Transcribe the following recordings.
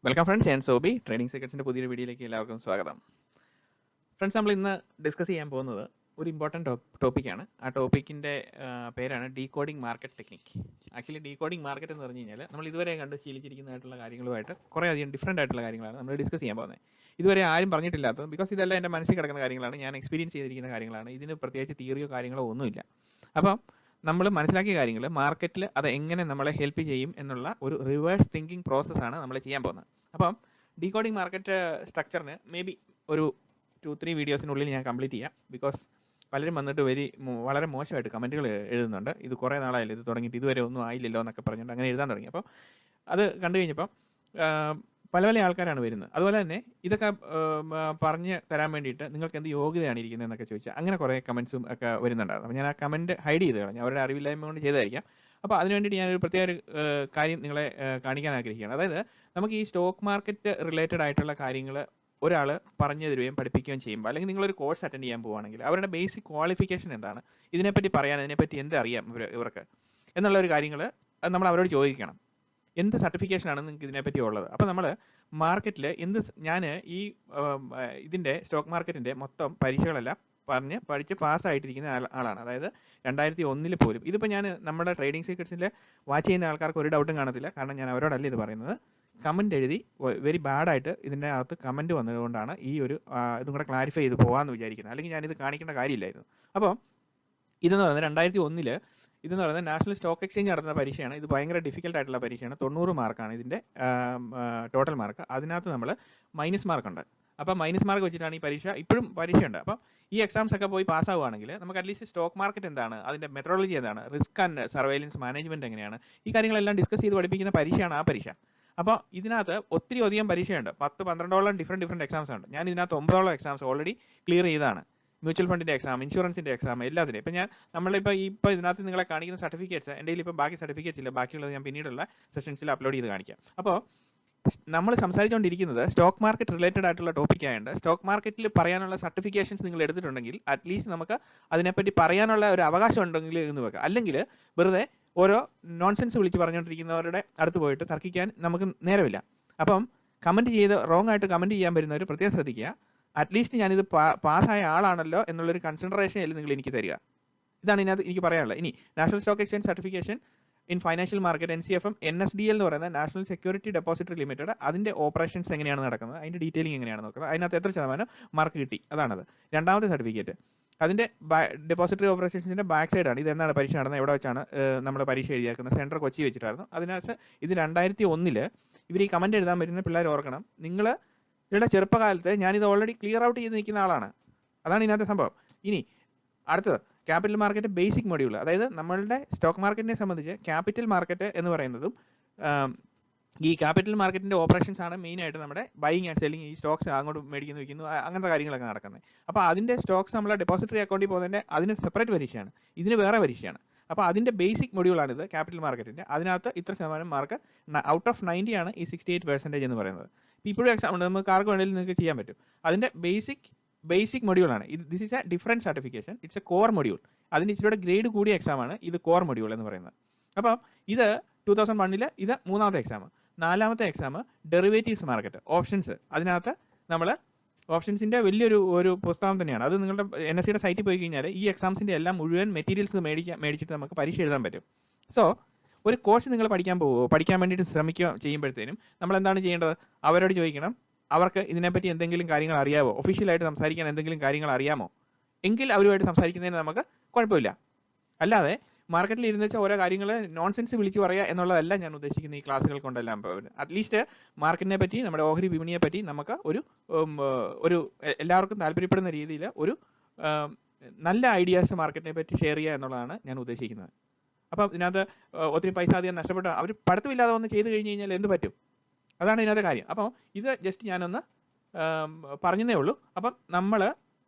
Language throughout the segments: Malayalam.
വെൽക്കം ഫ്രണ്ട്സ്, ഞാൻ സോബി. ട്രേഡിംഗ് സീക്രട്സിൻ്റെ പുതിയൊരു വീഡിയോയിലേക്ക് എല്ലാവർക്കും സ്വാഗതം. ഫ്രണ്ട്സ്, നമ്മൾ ഇന്ന് ഡിസ്കസ് ചെയ്യാൻ പോകുന്നത് ഒരു ഇമ്പോർട്ടൻറ്റ് ടോപ്പിക്കാണ്. ആ ടോപ്പിക്കിൻ്റെ പേരാണ് decoding market technique. Actually decoding market എന്ന് പറഞ്ഞു കഴിഞ്ഞാൽ നമ്മൾ ഇതുവരെ കണ്ട് ശീലിച്ചിരിക്കുന്നതായിട്ടുള്ള കാര്യങ്ങളുമായിട്ട് കുറേ അധികം ഡിഫറൻ്റ് ആയിട്ടുള്ള കാര്യങ്ങളാണ് നമ്മൾ ഡിസ്കസ് ചെയ്യാൻ പോകുന്നത്. ഇതുവരെ ആരും പറഞ്ഞിട്ടില്ലാത്തത്, ബിക്കോസ് ഇതെല്ലാം എൻ്റെ മനസ്സിൽ കിടക്കുന്ന കാര്യങ്ങളാണ്, ഞാൻ എക്സ്പീരിയൻസ് ചെയ്തിരിക്കുന്ന കാര്യങ്ങളാണ്. ഇതിന് പ്രത്യേകിച്ച് തിയറിയോ കാര്യങ്ങളോ ഒന്നുമില്ല. അപ്പം നമ്മൾ മനസ്സിലാക്കിയ കാര്യങ്ങൾ മാർക്കറ്റിൽ അത് എങ്ങനെ നമ്മളെ ഹെൽപ്പ് ചെയ്യും എന്നുള്ള ഒരു റിവേഴ്സ് തിങ്കിങ് പ്രോസസ്സാണ് നമ്മൾ ചെയ്യാൻ പോകുന്നത്. അപ്പം ഡീകോഡിംഗ് മാർക്കറ്റ് സ്ട്രക്ചറിന് മേ ബി ഒരു 2-3 വീഡിയോസിനുള്ളിൽ ഞാൻ കംപ്ലീറ്റ് ചെയ്യാം. ബിക്കോസ് പലരും വന്നിട്ട് വളരെ മോശമായിട്ട് കമൻറ്റുകൾ എഴുതുന്നുണ്ട്. ഇത് കുറേ നാളായില്ല ഇത് തുടങ്ങിയിട്ട്, ഇതുവരെ ഒന്നും ആയില്ലല്ലോ എന്നൊക്കെ പറഞ്ഞുകൊണ്ട് അങ്ങനെ എഴുതാൻ തുടങ്ങി. അപ്പോൾ അത് കണ്ടു കഴിഞ്ഞപ്പം പല പല ആൾക്കാരാണ് വരുന്നത്. അതുപോലെ തന്നെ ഇതൊക്കെ പറഞ്ഞ് തരാൻ വേണ്ടിയിട്ട് നിങ്ങൾക്ക് എന്ത് യോഗ്യതയാണ് ഇരിക്കുന്നത് എന്നൊക്കെ ചോദിച്ചാൽ അങ്ങനെ കുറേ കമൻസും ഒക്കെ വരുന്നുണ്ടായിരുന്നു. അപ്പോൾ ഞാൻ ആ കമൻറ്റ് ഹൈഡ് ചെയ്ത് കളഞ്ഞു, അവരുടെ അറിവില്ലായ്മ കൊണ്ട് ചെയ്തായിരിക്കാം. അപ്പോൾ അതിന് വേണ്ടിയിട്ട് ഞാനൊരു പ്രത്യേക ഒരു കാര്യം നിങ്ങളെ കാണിക്കാൻ ആഗ്രഹിക്കുകയാണ്. അതായത് നമുക്ക് ഈ സ്റ്റോക്ക് മാർക്കറ്റ് റിലേറ്റഡ് ആയിട്ടുള്ള കാര്യങ്ങൾ ഒരാൾ പറഞ്ഞു തരുകയും പഠിപ്പിക്കുകയും ചെയ്യുമ്പോൾ, അല്ലെങ്കിൽ നിങ്ങളൊരു കോഴ്സ് അറ്റൻഡ് ചെയ്യാൻ പോവുകയാണെങ്കിൽ അവരുടെ ബേസിക് ക്വാളിഫിക്കേഷൻ എന്താണ്, ഇതിനെപ്പറ്റി പറയാൻ അതിനെപ്പറ്റി എന്ത് അറിയാം ഇവർക്ക് എന്നുള്ളൊരു കാര്യങ്ങൾ നമ്മൾ അവരോട് ചോദിക്കണം. എന്ത് സർട്ടിഫിക്കേഷനാണ് നിങ്ങൾക്ക് ഇതിനെപ്പറ്റി ഉള്ളത്? അപ്പോൾ നമ്മൾ മാർക്കറ്റിൽ ഞാൻ ഈ ഇതിൻ്റെ സ്റ്റോക്ക് മാർക്കറ്റിൻ്റെ മൊത്തം പരീക്ഷകളെല്ലാം പഠിച്ച് പാസ്സായിട്ടിരിക്കുന്ന ആളാണ്. അതായത് 2001 പോലും. ഇതിപ്പോൾ ഞാൻ നമ്മുടെ ട്രേഡിംഗ് സീക്രട്സിൽ വാച്ച് ചെയ്യുന്ന ആൾക്കാർക്ക് ഒരു ഡൗട്ടും കാണത്തില്ല, കാരണം ഞാൻ അവരോടല്ല ഇത് പറയുന്നത്. കമൻറ്റ് എഴുതി വെരി ബാഡായിട്ട് ഇതിൻ്റെ അകത്ത് കമൻറ്റ് വന്നതുകൊണ്ടാണ് ഈ ഒരു ഇതും കൂടെ ക്ലാരിഫൈ ചെയ്ത് പോകാമെന്ന് വിചാരിക്കുന്നത്. അല്ലെങ്കിൽ ഞാനിത് കാണിക്കേണ്ട കാര്യമില്ലായിരുന്നു. അപ്പോൾ ഇതെന്ന് പറയുന്നത് 2001 ഇതെന്ന് പറയുന്നത് നാഷണൽ സ്റ്റോക്ക് എക്സ്ചേഞ്ച് നടത്തുന്ന പരീക്ഷയാണ്. ഇത് ഭയങ്കര ഡിഫിക്കൽട്ട് ആയിട്ടുള്ള പരീക്ഷയാണ്. 90 മാർക്കാണ് ഇതിൻ്റെ ടോട്ടൽ മാർക്ക്. അതിനകത്ത് നമ്മൾ മൈനസ് മാർക്കുണ്ട്. അപ്പോൾ മൈനസ് മാർക്ക് വെച്ചിട്ടാണ് ഈ പരീക്ഷ. ഇപ്പോഴും പരീക്ഷയുണ്ട്. അപ്പം ഈ എക്സാംസ് ഒക്കെ പോയി പാസ്സാവുകയാണെങ്കിൽ നമുക്ക് അറ്റ്ലീസ്റ്റ് സ്റ്റോക്ക് മാർക്കറ്റ് എന്താണ്, അതിൻ്റെ മെത്തഡോളജി എന്താണ്, റിസ്ക് ആൻഡ് സർവൈലൻസ് മാനേജ്മെൻറ്റ് എങ്ങനെയാണ്, ഈ കാര്യങ്ങളെല്ലാം ഡിസ്കസ് ചെയ്ത് പഠിപ്പിക്കുന്ന പരീക്ഷയാണ് ആ പരീക്ഷ. അപ്പോൾ ഇതിനകത്ത് ഒത്തിരി അധികം പരീക്ഷയുണ്ട്. 10-12 ഡിഫറെൻറ്റ് എക്സാംസ് ഉണ്ട്. ഞാൻ ഇതിനകത്ത് 9 എക്സാംസ് ഓൾറെഡി ക്ലിയർ ചെയ്തതാണ്. മ്യൂച്വൽ ഫണ്ടിൻ്റെ എക്സാം, ഇൻഷുറൻസിൻ്റെ എക്സാം, എല്ലാത്തിനും. ഇപ്പം നമ്മളിപ്പോൾ ഇതിനകത്ത് നിങ്ങളെ കാണിക്കുന്ന സർട്ടിഫിക്കറ്റ്സ്, എൻ്റെ കയ്യിൽ ഇപ്പോൾ ബാക്കി സർട്ടിഫിക്കറ്റ്സ് ഇല്ല, ബാക്കിയുള്ളത് ഞാൻ പിന്നീടുള്ള സെഷൻസിൽ അപ്ലോഡ് ചെയ്ത് കാണിക്കാം. അപ്പോൾ നമ്മൾ സംസാരിച്ചുകൊണ്ടിരിക്കുന്നത് സ്റ്റോക്ക് മാർക്കറ്റ് റിലേറ്റഡ് ആയിട്ടുള്ള ടോപ്പിക് ആയതുകൊണ്ട് സ്റ്റോക്ക് മാർക്കറ്റിൽ പറയാനുള്ള സർട്ടിഫിക്കേഷൻസ് നിങ്ങൾ എടുത്തിട്ടുണ്ടെങ്കിൽ അറ്റ്ലീസ്റ്റ് നമുക്ക് അതിനെപ്പറ്റി പറയാനുള്ള ഒരു അവകാശം ഉണ്ടെങ്കിൽ എന്ന് വെക്കാം. അല്ലെങ്കിൽ വെറുതെ ഓരോ നോൺസെൻസ് വിളിച്ച് പറഞ്ഞുകൊണ്ടിരിക്കുന്നവരുടെ അടുത്ത് പോയിട്ട് തർക്കിക്കാൻ നമുക്ക് നേരമില്ല. അപ്പം റോങ് ആയിട്ട് കമൻറ്റ് ചെയ്യാൻ വരുന്നവർ പ്രത്യേകം ശ്രദ്ധിക്കുക. അറ്റ്ലീസ്റ്റ് ഞാനിത് പാസ്സായ ആളാണല്ലോ എന്നുള്ളൊരു കൺസിഡറേഷൻ നിങ്ങൾ എനിക്ക് തരിക. ഇതാണ് ഇതിനകത്ത് എനിക്ക് പറയാനുള്ളത്. ഇനി national stock exchange certification in financial market, NCFM, NSDL എന്ന് പറയുന്ന നാഷണൽ സെക്യൂരിറ്റി ഡെപ്പോസിറ്ററി ലിമിറ്റഡ്, അതിൻ്റെ ഓപ്പറേഷൻസ് എങ്ങനെയാണ് നടക്കുന്നത്, അതിൻ്റെ ഡീറ്റെയിലിംഗ് എങ്ങനെയാണ് നോക്കുന്നത്, അതിനകത്ത് എത്ര ശതമാനം മാർക്ക് കിട്ടി, അതാണത്. രണ്ടാമത്തെ സർട്ടിഫിക്കറ്റ് അതിൻ്റെ ഡെപ്പോസിറ്ററി ഓപ്പറേഷൻസിൻ്റെ ബാക്ക് സൈഡാണ്. ഇത് എന്നാണ് പരീക്ഷ നടന്നത്, എവിടെ വെച്ചാണ് നമ്മൾ പരീക്ഷ എഴുതിയേക്കുന്നത്, സെൻട്രൽ കൊച്ചി വെച്ചിട്ടായിരുന്നു. അതിനകത്ത് ഇത് 2001 ഇവർ ഈ കമൻറ്റ് എഴുതാൻ വരുന്ന പിള്ളേർ ഓർക്കണം, നിങ്ങളുടെ ചെറുപ്പകാലത്ത് ഞാനിത് ഓൾറെഡി ക്ലിയർ ഔട്ട് ചെയ്ത് നിൽക്കുന്ന ആളാണ്. അതാണ് ഇതിനകത്തെ സംഭവം. ഇനി അടുത്തത് ക്യാപിറ്റൽ മാർക്കറ്റ് ബേസിക് മൊഡ്യൂൾ. അതായത് നമ്മളുടെ സ്റ്റോക്ക് മാർക്കറ്റിനെ സംബന്ധിച്ച് ക്യാപിറ്റൽ മാർക്കറ്റ് എന്ന് പറയുന്നതും ഈ ക്യാപിറ്റൽ മാർക്കറ്റിൻ്റെ ഓപ്പറേഷൻസ് ആണ് മെയിനായിട്ട് നമ്മുടെ ബൈയിങ് ആൻഡ് സെല്ലിങ്, ഈ സ്റ്റോക്സ് അങ്ങോട്ട് മേടിക്കുന്നു വയ്ക്കുന്നു, അങ്ങനത്തെ കാര്യങ്ങളൊക്കെ നടക്കുന്നത്. അപ്പോൾ അതിൻ്റെ സ്റ്റോക്സ് നമ്മളെ ഡെപ്പോസിറ്ററി അക്കൗണ്ടിൽ പോകുന്നതിൻ്റെ അതിന് സെപ്പറേറ്റ് പരീക്ഷയാണ്, ഇതിന് വേറെ പരീക്ഷയാണ്. അപ്പോൾ അതിൻ്റെ ബേസിക് മൊഡ്യൂളാണിത് ക്യാപിറ്റൽ മാർക്കറ്റിൻ്റെ. അതിനകത്ത് ഇത്ര ശതമാനം മാർക്ക് ഔട്ട് ഓഫ് 90 ആണ് ഈ 68% എന്ന് പറയുന്നത്. ഇപ്പോൾ ഇപ്പോഴും എക്സാം ഉണ്ട്, നമുക്ക് ആർക്ക് വേണമെങ്കിലും നിങ്ങൾക്ക് ചെയ്യാൻ പറ്റും. അതിൻ്റെ ബേസിക് മൊഡ്യൂളാണ് ഇത്. This is A different certification, it's A core module. അതിൻ്റെ ഇച്ചിരിയുടെ ഗ്രേഡ് കൂടിയ എക്സാമാണ് ഇത്, കോർ മൊഡ്യൂൾ എന്ന് പറയുന്നത്. അപ്പം ഇത് 2001 ഇത് 3ാമത്തെ എക്സാം. 4ാമത്തെ എക്സാം ഡെറിവേറ്റീവ്സ് മാർക്കറ്റ്, ഓപ്ഷൻസ്. അതിനകത്ത് നമ്മൾ ഓപ്ഷൻസിൻ്റെ വലിയൊരു പുസ്തകം തന്നെയാണ് അത്. നിങ്ങളുടെ NSEയുടെ സൈറ്റിൽ പോയി കഴിഞ്ഞാൽ ഈ എക്സാംസിൻ്റെ എല്ലാം മുഴുവൻ മെറ്റീരിയൽസ് മേടിച്ചിട്ട് നമുക്ക് പരീക്ഷ എഴുതാൻ പറ്റും. സോ ഒരു കോഴ്സ് നിങ്ങൾ പഠിക്കാൻ വേണ്ടിയിട്ട് ചെയ്യുമ്പോഴത്തേനും നമ്മൾ എന്താണ് ചെയ്യേണ്ടത്? അവരോട് ചോദിക്കണം, അവർക്ക് ഇതിനെപ്പറ്റി എന്തെങ്കിലും കാര്യങ്ങൾ അറിയാമോ, ഒഫീഷ്യലായിട്ട് സംസാരിക്കാൻ എന്തെങ്കിലും കാര്യങ്ങൾ അറിയാമോ, എങ്കിൽ അവരുമായിട്ട് സംസാരിക്കുന്നതിന് നമുക്ക് കുഴപ്പമില്ല. അല്ലാതെ മാർക്കറ്റിൽ ഇരുന്ന് വെച്ചാൽ ഓരോ കാര്യങ്ങൾ നോൺസെൻസ് വിളിച്ച് പറയുക എന്നുള്ളതല്ല ഞാൻ ഉദ്ദേശിക്കുന്ന ഈ ക്ലാസ്സുകൾ കൊണ്ടെല്ലാം. അറ്റ്ലീസ്റ്റ് മാർക്കറ്റിനെ പറ്റി, നമ്മുടെ ഓഹരി വിപണിയെ പറ്റി നമുക്ക് ഒരു എല്ലാവർക്കും താല്പര്യപ്പെടുന്ന രീതിയിൽ ഒരു നല്ല ഐഡിയാസ് മാർക്കറ്റിനെ പറ്റി ഷെയർ ചെയ്യുക എന്നുള്ളതാണ് ഞാൻ ഉദ്ദേശിക്കുന്നത്. അപ്പം ഇതിനകത്ത് ഒത്തിരി പൈസ അധികം നഷ്ടപ്പെട്ട അവർ പഠിത്തമില്ലാതെ ഒന്ന് ചെയ്ത് കഴിഞ്ഞ് കഴിഞ്ഞാൽ എന്ത് പറ്റും? അതാണ് ഇതിനകത്തെ കാര്യം. അപ്പോൾ ഇത് ജസ്റ്റ് ഞാനൊന്ന് പറഞ്ഞതേ ഉള്ളൂ. അപ്പം നമ്മൾ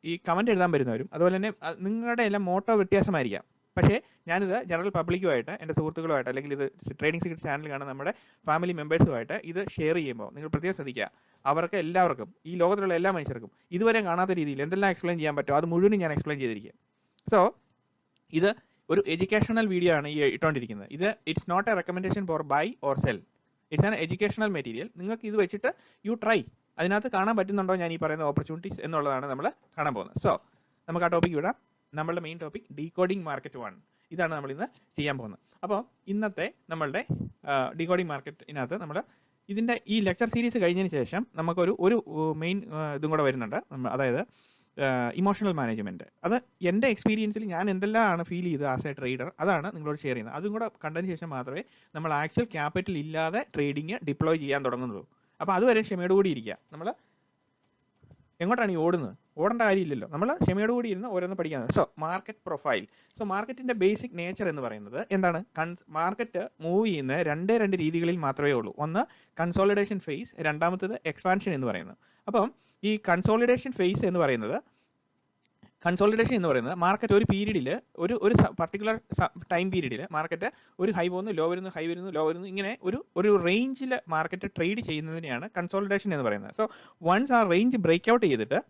ഈ കമൻറ്റ് എഴുതാൻ വരുന്നവരും അതുപോലെ തന്നെ നിങ്ങളുടെ എല്ലാം മോട്ടോ വ്യത്യാസമായിരിക്കാം. പക്ഷേ ഞാനിത് ജനറൽ പബ്ലിക്കുമായിട്ട്, എൻ്റെ സുഹൃത്തുക്കളുമായിട്ട്, അല്ലെങ്കിൽ ഇത് ട്രേഡിംഗ് സീക്രട്സ് ചാനൽ കാണുന്ന നമ്മുടെ ഫാമിലി മെമ്പേഴ്സുമായിട്ട് ഇത് ഷെയർ ചെയ്യുമ്പോൾ നിങ്ങൾ പ്രത്യേകം ശ്രദ്ധിക്കുക. അവർക്ക് എല്ലാവർക്കും, ഈ ലോകത്തിലുള്ള എല്ലാ മനുഷ്യർക്കും ഇതുവരെ കാണാത്ത രീതിയിൽ എന്തെല്ലാം എക്സ്പ്ലെയിൻ ചെയ്യാൻ പറ്റുമോ അത് മുഴുവനും ഞാൻ എക്സ്പ്ലെയിൻ ചെയ്തിരിക്കുക. സോ ഇത് ഒരു എഡ്യൂക്കേഷണൽ വീഡിയോ ആണ് ഈ ഇട്ടുകൊണ്ടിരിക്കുന്നത്. ഇത് it's not a recommendation for buy or sell. It's an educational material. നിങ്ങൾക്ക് ഇത് വെച്ചിട്ട് യു ട്രൈ. അതിനകത്ത് കാണാൻ പറ്റുന്നുണ്ടോ ഞാൻ ഈ പറയുന്ന ഓപ്പർച്യൂണിറ്റീസ് എന്നുള്ളതാണ് നമ്മൾ കാണാൻ പോകുന്നത്. സോ നമുക്ക് ആ ടോപ്പിക്ക് വിടാം. നമ്മളുടെ മെയിൻ ടോപ്പിക് ഡീകോഡിംഗ് മാർക്കറ്റ് 1 ഇതാണ് നമ്മൾ ഇന്ന് ചെയ്യാൻ പോകുന്നത്. അപ്പോൾ ഇന്നത്തെ നമ്മളുടെ ഡീകോഡിംഗ് മാർക്കറ്റിനകത്ത് നമ്മൾ ഇതിൻ്റെ ഈ ലെക്ചർ സീരീസ് കഴിഞ്ഞതിന് ശേഷം നമുക്കൊരു മെയിൻ ഇതും കൂടെ വരുന്നുണ്ട്. അതായത് ഇമോഷണൽ മാനേജ്മെൻറ്റ്. അത് എൻ്റെ എക്സ്പീരിയൻസിൽ ഞാൻ എന്തെല്ലാമാണ് ഫീൽ ചെയ്തത് ആസ് എ ട്രേഡർ, അതാണ് നിങ്ങളോട് ഷെയർ ചെയ്യുന്നത്. അതും കൂടെ കണ്ടതിന് ശേഷം മാത്രമേ നമ്മൾ ആക്ച്വൽ ക്യാപിറ്റൽ ഇല്ലാതെ ട്രേഡിങ് ഡിപ്ലോയ് ചെയ്യാൻ തുടങ്ങുന്നുള്ളൂ. അപ്പോൾ അതുവരെ ക്ഷമയോടുകൂടി ഇരിക്കുക. നമ്മൾ എങ്ങോട്ടാണ് ഈ ഓടുന്നത്? ഓടേണ്ട കാര്യമില്ലല്ലോ. നമ്മൾ ക്ഷമയോടുകൂടി ഇരുന്ന് ഓരോന്ന് പഠിക്കുന്നത്. So market profile. സോ മാർക്കറ്റിൻ്റെ ബേസിക് നേച്ചർ എന്ന് പറയുന്നത് എന്താണ്? മാർക്കറ്റ് മൂവ് ചെയ്യുന്ന രണ്ട് രീതികളിൽ മാത്രമേ ഉള്ളൂ. ഒന്ന് കൺസോളിഡേഷൻ ഫേസ്, രണ്ടാമത്തേത് എക്സ്പാൻഷൻ എന്ന് പറയുന്നത്. അപ്പം ഈ കൺസോളിഡേഷൻ ഫേസ് എന്ന് പറയുന്നത് മാർക്കറ്റ് ഒരു പീരീഡിൽ ഒരു പർട്ടിക്കുലർ ടൈം പീരീഡിൽ മാർക്കറ്റ് ഒരു ഹൈ പോകുന്നു, ലോ വരുന്നു, ഹൈ വരുന്നു, ലോ വരുന്നു, ഇങ്ങനെ ഒരു റേഞ്ചിൽ മാർക്കറ്റ് ട്രേഡ് ചെയ്യുന്നതിനെയാണ് കൺസോളിഡേഷൻ എന്ന് പറയുന്നത്. സോ വൺസ് ആ റേഞ്ച് ബ്രേക്ക് ഔട്ട് ചെയ്തിട്ട്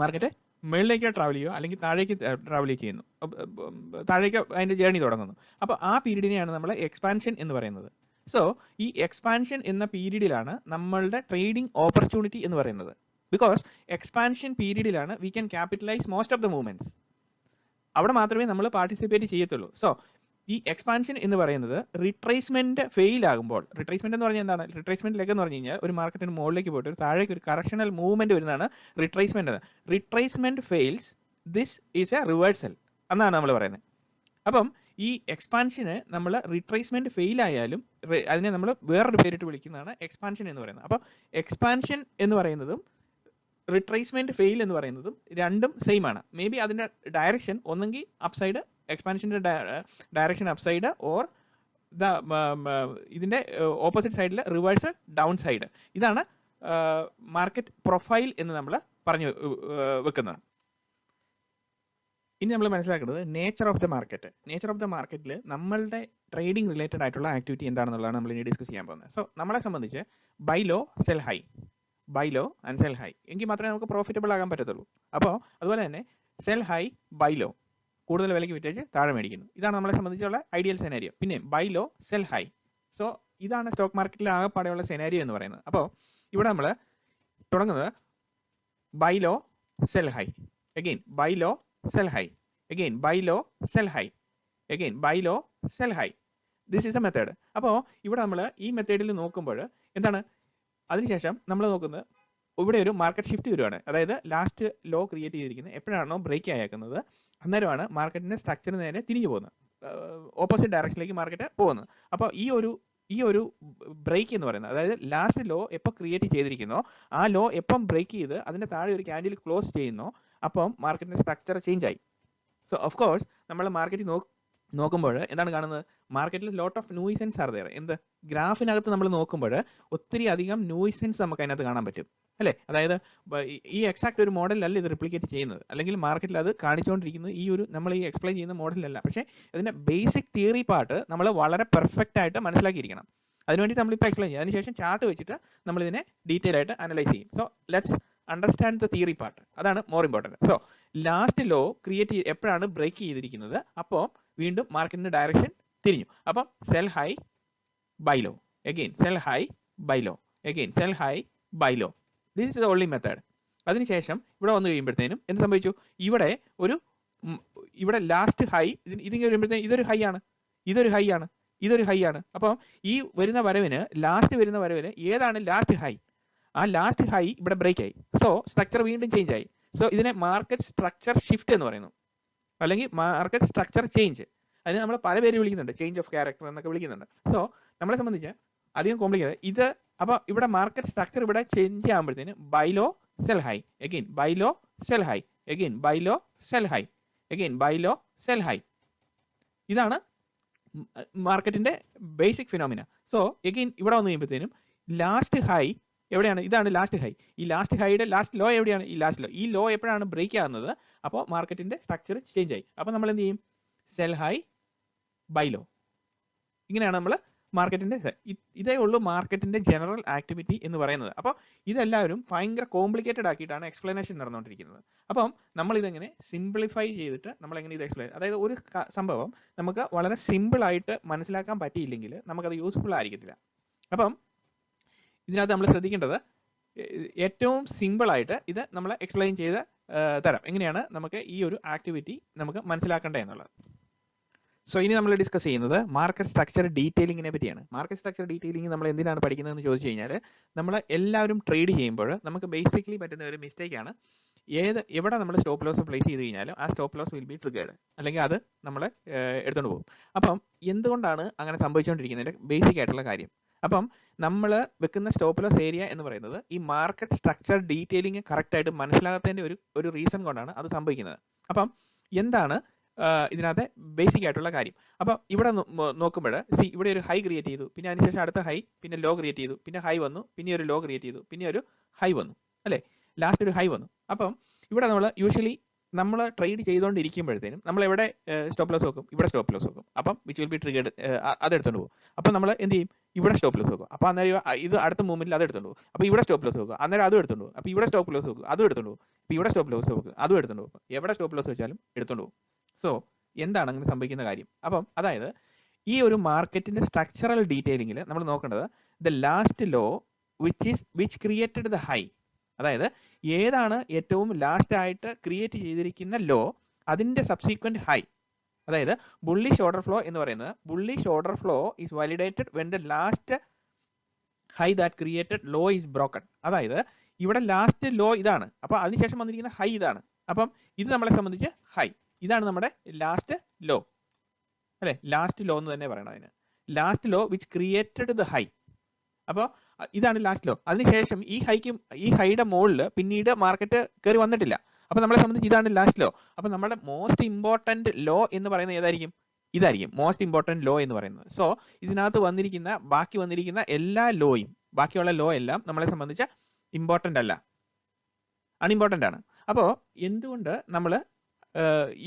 മാർക്കറ്റ് മുകളിലേക്ക് ട്രാവൽ ചെയ്യുക അല്ലെങ്കിൽ താഴേക്ക് ട്രാവൽ ചെയ്യുന്നു, താഴേക്ക് അതിൻ്റെ ജേർണി തുടങ്ങുന്നു. അപ്പോൾ ആ പീരീഡിനെയാണ് നമ്മൾ എക്സ്പാൻഷൻ എന്ന് പറയുന്നത്. സോ ഈ എക്സ്പാൻഷൻ എന്ന പീരീഡിലാണ് നമ്മളുടെ ട്രേഡിംഗ് ഓപ്പർച്യൂണിറ്റി എന്ന് പറയുന്നത്. ബിക്കോസ് എക്സ്പാൻഷൻ പീരീഡിലാണ് we can capitalise most of the movements. അവിടെ മാത്രമേ നമ്മൾ പാർട്ടിസിപ്പേറ്റ് ചെയ്യത്തുള്ളൂ. സോ ഈ എക്സ്പാൻഷൻ എന്ന് പറയുന്നത് റിട്രേസ്മെൻറ്റ് ഫെയിൽ ആകുമ്പോൾ, റിട്രേസ്മെൻറ്റ് എന്ന് പറഞ്ഞാൽ എന്താണ്? റിട്രേസ്മെൻറ്റ് ലെഗ് എന്ന് പറഞ്ഞു കഴിഞ്ഞാൽ ഒരു മാർക്കറ്റിന് മുകളിലേക്ക് പോയിട്ട് ഒരു താഴേക്ക് ഒരു കറക്ഷണൽ മൂവ്മെൻറ്റ് വരുന്നതാണ് retracement. Retracement fails, this is A reversal എന്നാണ് നമ്മൾ പറയുന്നത്. അപ്പം ഈ എക്സ്പാൻഷന് നമ്മൾ റിട്രേസ്മെൻറ്റ് ഫെയിൽ ആയാലും അതിനെ നമ്മൾ വേറൊരു പേരിട്ട് വിളിക്കുന്നതാണ് എക്സ്പാൻഷൻ എന്ന് പറയുന്നത്. അപ്പോൾ എക്സ്പാൻഷൻ എന്ന് പറയുന്നതും റിട്രേസ്മെൻറ്റ് ഫെയിൽ എന്ന് പറയുന്നതും രണ്ടും സെയിം ആണ്. മേ ബി അതിൻ്റെ ഡയറക്ഷൻ ഒന്നെങ്കിൽ അപ്സൈഡ്, എക്സ്പാൻഷൻ്റെ ഡയറക്ഷൻ അപ്സൈഡ്, ഓർ ഇതിൻ്റെ ഓപ്പോസിറ്റ് സൈഡിൽ റിവേഴ്സ് ഡൗൺ സൈഡ്. ഇതാണ് മാർക്കറ്റ് പ്രൊഫൈൽ എന്ന് നമ്മൾ പറഞ്ഞു വെക്കുന്നത്. ഇനി നമ്മൾ മനസ്സിലാക്കുന്നത് nature of the market. Nature of the മാർക്കറ്റിൽ നമ്മളുടെ ട്രേഡിംഗ് റിലേറ്റഡ് ആയിട്ടുള്ള ആക്ടിവിറ്റി എന്താണെന്നുള്ളതാണ് നമ്മൾ ഇനി ഡിസ്കസ് ചെയ്യാൻ പോകുന്നത്. സോ നമ്മളെ സംബന്ധിച്ച് buy low sell high, buy low and sell high, എങ്കിൽ മാത്രമേ നമുക്ക് പ്രോഫിറ്റബിൾ ആകാൻ പറ്റത്തുള്ളൂ. അപ്പോൾ അതുപോലെ തന്നെ സെൽ ഹൈ, ബൈ ലോ, കൂടുതൽ വിലയ്ക്ക് വിറ്റേച്ച് താഴെ മേടിക്കുന്നു. ഇതാണ് നമ്മളെ സംബന്ധിച്ചുള്ള ഐഡിയൽ സെനാരിയോ. പിന്നെ buy low sell high. So ഇതാണ് സ്റ്റോക്ക് മാർക്കറ്റിൽ ആകെപ്പാടെയുള്ള സെനാരിയോ എന്ന് പറയുന്നത്. അപ്പോൾ ഇവിടെ നമ്മൾ തുടങ്ങുന്നത് buy low sell high, again buy low sell high, again buy low sell high, again buy low sell high. This is a method. അപ്പോൾ ഇവിടെ നമ്മൾ ഈ മെത്തേഡിൽ നോക്കുമ്പോൾ എന്താണ്? അതിനുശേഷം നമ്മൾ നോക്കുന്നത് ഇവിടെ ഒരു മാർക്കറ്റ് ഷിഫ്റ്റ് വരുവാണ്. അതായത് ലാസ്റ്റ് ലോ ക്രിയേറ്റ് ചെയ്തിരിക്കുന്നത് എപ്പോഴാണോ ബ്രേക്ക് ആയേക്കുന്നത് അന്നേരമാണ് മാർക്കറ്റിൻ്റെ സ്ട്രക്ചർ നേരെ തിരിഞ്ഞു പോകുന്നത്, ഓപ്പോസിറ്റ് ഡയറക്ഷനിലേക്ക് മാർക്കറ്റ് പോകുന്നത്. അപ്പോൾ ഈ ഒരു ബ്രേക്ക് എന്ന് പറയുന്നത്, അതായത് ലാസ്റ്റ് ലോ എപ്പോൾ ക്രിയേറ്റ് ചെയ്തിരിക്കുന്നോ ആ ലോ എപ്പം ബ്രേക്ക് ചെയ്ത് അതിൻ്റെ താഴെ ഒരു ക്യാൻഡിൽ ക്ലോസ് ചെയ്യുന്നോ അപ്പം മാർക്കറ്റിൻ്റെ സ്ട്രക്ചർ ചേഞ്ച് ആയി. സോ ഓഫ് കോഴ്സ് നമ്മൾ മാർക്കറ്റിൽ നോക്കുമ്പോൾ എന്താണ് കാണുന്നത്? മാർക്കറ്റിൽ lot of nuisance are there. എന്ത്? ഗ്രാഫിനകത്ത് നമ്മൾ നോക്കുമ്പോൾ ഒത്തിരി അധികം ന്യൂയിസൻസ് നമുക്ക് അതിനകത്ത് കാണാൻ പറ്റും, അല്ലേ? അതായത് ഈ എക്സാക്ട് ഒരു മോഡലല്ല ഇത് റിപ്ലിക്കേറ്റ് ചെയ്യുന്നത്, അല്ലെങ്കിൽ മാർക്കറ്റിൽ അത് കാണിച്ചുകൊണ്ടിരിക്കുന്നത് നമ്മൾ ഈ എക്സ്പ്ലെയിൻ ചെയ്യുന്ന മോഡലല്ല. പക്ഷേ അതിൻ്റെ ബേസിക് തിയറി പാർട്ട് നമ്മൾ വളരെ പെർഫെക്റ്റ് ആയിട്ട് മനസ്സിലാക്കിയിരിക്കണം. അതിനുവേണ്ടി നമ്മളിപ്പോൾ എക്സ്പ്ലെയിൻ ചെയ്യും. അതിനുശേഷം ചാർട്ട് വെച്ചിട്ട് നമ്മളിതിനെ ഡീറ്റെയിൽ ആയിട്ട് അനലൈസ് ചെയ്യും. So let's understand the theory part, അതാണ് more important. So last low create എപ്പോഴാണ് ബ്രേക്ക് ചെയ്തിരിക്കുന്നത് അപ്പോൾ വീണ്ടും മാർക്കറ്റിൻ്റെ ഡയറക്ഷൻ തിരിഞ്ഞു. അപ്പം sell high buy low, again sell high buy low, again sell high buy low. This is the only method. അതിനുശേഷം ഇവിടെ വന്നു കഴിയുമ്പോഴത്തേനും എന്ത് സംഭവിച്ചു? ഇവിടെ ലാസ്റ്റ് ഹൈ ഇതിങ്ങനെ വരുമ്പോഴത്തേനും ഇതൊരു ഹൈ ആണ്, ഇതൊരു ഹൈ ആണ്, ഇതൊരു ഹൈ ആണ്. അപ്പം ഈ വരുന്ന വരവിന് ഏതാണ് ലാസ്റ്റ് ഹൈ? ആ ലാസ്റ്റ് ഹൈ ഇവിടെ ബ്രേക്ക് ആയി. സോ സ്ട്രക്ചർ വീണ്ടും ചേഞ്ച് ആയി. സോ ഇതിനെ മാർക്കറ്റ് സ്ട്രക്ചർ ഷിഫ്റ്റ് എന്ന് പറയുന്നു, അല്ലെങ്കിൽ മാർക്കറ്റ് സ്ട്രക്ചർ ചേഞ്ച്. അതിന് നമ്മൾ പല പേര് വിളിക്കുന്നുണ്ട്, ചേഞ്ച് ഓഫ് ക്യാരക്ടർ എന്നൊക്കെ വിളിക്കുന്നുണ്ട്. സോ നമ്മളെ സംബന്ധിച്ച് അധികം കോംപ്ലിക്കേറ്റഡ് ഇത്. അപ്പോൾ ഇവിടെ മാർക്കറ്റ് സ്ട്രക്ചർ ഇവിടെ ചേഞ്ച് ആകുമ്പോഴത്തേന് buy low sell high, again buy low sell high, again buy low sell high, again buy low sell high. ഇതാണ് മാർക്കറ്റിൻ്റെ ബേസിക് ഫിനോമിന. സോ അഗെയിൻ ഇവിടെ വന്നു കഴിയുമ്പോഴത്തേനും ലാസ്റ്റ് ഹൈ എവിടെയാണ്? ഇതാണ് ലാസ്റ്റ് ഹൈ. ഈ ലാസ്റ്റ് ഹൈയുടെ ലാസ്റ്റ് ലോ എവിടെയാണ്? ഈ ലാസ്റ്റ് ലോ. ഈ ലോ എപ്പോഴാണ് ബ്രേക്ക് ആകുന്നത് അപ്പോൾ മാർക്കറ്റിൻ്റെ സ്ട്രക്ചർ ചേഞ്ച് ആയി. അപ്പോൾ നമ്മൾ എന്ത് ചെയ്യും? Sell high buy low. ഇങ്ങനെയാണ് നമ്മൾ മാർക്കറ്റിൻ്റെ, ഇതേ ഉള്ളൂ മാർക്കറ്റിൻ്റെ ജനറൽ ആക്ടിവിറ്റി എന്ന് പറയുന്നത്. അപ്പോൾ ഇതെല്ലാവരും ഭയങ്കര കോംപ്ലിക്കേറ്റഡ് ആക്കിയിട്ടാണ് എക്സ്പ്ലനേഷൻ നടന്നുകൊണ്ടിരിക്കുന്നത്. അപ്പം നമ്മളിതെങ്ങനെ സിംപ്ലിഫൈ ചെയ്തിട്ട് നമ്മളെങ്ങനെ ഇത് എക്സ്പ്ലെയിൻ, അതായത് ഒരു സംഭവം നമുക്ക് വളരെ സിമ്പിളായിട്ട് മനസ്സിലാക്കാൻ പറ്റിയില്ലെങ്കിൽ നമുക്കത് യൂസ്ഫുൾ ആയിരിക്കത്തില്ല. അപ്പം ഇതിനകത്ത് നമ്മൾ ശ്രദ്ധിക്കേണ്ടത് ഏറ്റവും സിമ്പിളായിട്ട് ഇത് നമ്മൾ എക്സ്പ്ലെയിൻ ചെയ്ത് തരാം എങ്ങനെയാണ് നമുക്ക് ഈ ഒരു ആക്ടിവിറ്റി നമുക്ക് മനസ്സിലാക്കേണ്ടത് എന്നുള്ളത്. സോ ഇനി നമ്മൾ ഡിസ്കസ് ചെയ്യുന്നത് മാർക്കറ്റ് സ്ട്രക്ചർ ഡീറ്റെയിലിങ്ങിനെ പറ്റിയാണ്. മാർക്കറ്റ് സ്ട്രക്ചർ ഡീറ്റെയിലിംഗ് നമ്മൾ എന്തിനാണ് പഠിക്കുന്നതെന്ന് ചോദിച്ചു കഴിഞ്ഞാൽ, നമ്മൾ എല്ലാവരും ട്രേഡ് ചെയ്യുമ്പോൾ നമുക്ക് ബേസിക്കലി പറ്റുന്ന ഒരു മിസ്റ്റേക്കാണ്, എവിടെ നമ്മൾ സ്റ്റോപ്പ് ലോസ് പ്ലേസ് ചെയ്ത് കഴിഞ്ഞാലും ആ stop loss will be triggered, അല്ലെങ്കിൽ അത് നമ്മൾ എടുത്തുകൊണ്ട് പോകും. അപ്പം എന്തുകൊണ്ടാണ് അങ്ങനെ സംഭവിച്ചുകൊണ്ടിരിക്കുന്നതിൻ്റെ ബേസിക് ആയിട്ടുള്ള കാര്യം, അപ്പം നമ്മൾ വെക്കുന്ന സ്റ്റോപ്പ് ലോസ് ഏരിയ എന്ന് പറയുന്നത് ഈ മാർക്കറ്റ് സ്ട്രക്ചർ ഡീറ്റെയിലിംഗ് കറക്റ്റായിട്ട് മനസ്സിലാകാത്തതിൻ്റെ ഒരു റീസൺ കൊണ്ടാണ് അത് സംഭവിക്കുന്നത്. അപ്പം എന്താണ് ഇതിനകത്തെ ബേസിക് ആയിട്ടുള്ള കാര്യം? അപ്പോൾ ഇവിടെ നോക്കുമ്പോൾ ഇവിടെ ഒരു ഹൈ ക്രിയേറ്റ് ചെയ്തു, പിന്നെ അതിനുശേഷം അടുത്ത ഹൈ, പിന്നെ ലോ ക്രിയേറ്റ് ചെയ്തു, പിന്നെ ഹൈ വന്നു, പിന്നെ ഒരു ലോ ക്രിയേറ്റ് ചെയ്തു, പിന്നെ ഒരു ഹൈ വന്നു, അല്ലേ? ലാസ്റ്റ് ഒരു ഹൈ വന്നു. അപ്പം ഇവിടെ നമ്മൾ യൂഷ്വലി നമ്മൾ ട്രേഡ് ചെയ്തുകൊണ്ടിരിക്കുമ്പോഴത്തേനും നമ്മൾ എവിടെ സ്റ്റോപ്പ് ലോസ് വെക്കും? ഇവിടെ സ്റ്റോപ്പ് ലോസ് വെക്കും. അപ്പം വിച്ച് വിൽ ബി ട്രിഗേർഡ്, അത് എടുത്തുകൊണ്ട് പോകും. അപ്പം നമ്മൾ എന്ത് ചെയ്യും? ഇവിടെ സ്റ്റോപ്പ് ലോസ് വെക്കും. അപ്പോൾ അന്നേരം ഇത് അടുത്ത മൂവ്മെന്റിൽ അത് എടുത്തുകൊണ്ട് പോകും. അപ്പോൾ ഇവിടെ സ്റ്റോപ്പ് ലോസ് വെക്കുക, അന്നേരം അതും എടുത്തുകൊണ്ട് പോകും. അപ്പോൾ ഇവിടെ സ്റ്റോപ്പ് ലോസ് വെക്കുക, അതും എടുത്തുകൊണ്ട് പോകും. ഇപ്പോൾ ഇവിടെ സ്റ്റോപ്പ് ലോസ് വെക്കുക, അതും എടുത്തുകൊണ്ട് പോകും. എവിടെ സ്റ്റോപ്പ് ലോസ് വെച്ചാലും എടുത്തുകൊണ്ട് പോകും. സോ എന്താണ് അങ്ങനെ സംഭവിക്കുന്ന കാര്യം? അപ്പം അതായത് ഈ ഒരു മാർക്കറ്റിന്റെ സ്ട്രക്ചറൽ ഡീറ്റെയിലിംഗിൽ നമ്മൾ നോക്കേണ്ടത് the last low which created the high, അതായത് ഏതാണ് ഏറ്റവും ലാസ്റ്റ് ആയിട്ട് ക്രിയേറ്റ് ചെയ്തിരിക്കുന്ന ലോ, അതിന്റെ സബ്സീക്വന്റ് ഹൈ. അതായത് ബുള്ളിഷ് ഓർഡർ ഫ്ലോ എന്ന് പറയുന്നത്, bullish order flow is validated when the last high that created law is broken. അതായത് ഇവിടെ ലാസ്റ്റ് ലോ ഇതാണ്, അപ്പോൾ അതിനുശേഷം വന്നിരിക്കുന്ന ഹൈ ഇതാണ്. അപ്പം ഇത് നമ്മളെ സംബന്ധിച്ച് ഹൈ, ഇതാണ് നമ്മുടെ ലാസ്റ്റ് ലോ, അല്ലേ? ലാസ്റ്റ് ലോ എന്ന് തന്നെ പറയണം അതിന്. Last low which created the high. അപ്പോൾ ഇതാണ് ലാസ്റ്റ് ലോ. അതിനുശേഷം ഈ ഹൈയുടെ മുകളിൽ പിന്നീട് മാർക്കറ്റ് കയറി വന്നിട്ടില്ല. അപ്പോൾ നമ്മളെ സംബന്ധിച്ച് ഇതാണ് ലാസ്റ്റ് ലോ. അപ്പോൾ നമ്മുടെ മോസ്റ്റ് ഇമ്പോർട്ടൻറ്റ് ലോ എന്ന് പറയുന്നത് ഏതായിരിക്കും? ഇതായിരിക്കും മോസ്റ്റ് ഇമ്പോർട്ടൻറ്റ് ലോ എന്ന് പറയുന്നത്. സോ ഇതിനകത്ത് ബാക്കി വന്നിരിക്കുന്ന എല്ലാ ലോയും, ബാക്കിയുള്ള ലോ എല്ലാം നമ്മളെ സംബന്ധിച്ച് ഇമ്പോർട്ടൻ്റ് അല്ല, അൺഇമ്പോർട്ടൻ്റ് ആണ്. അപ്പോൾ എന്തുകൊണ്ട് നമ്മൾ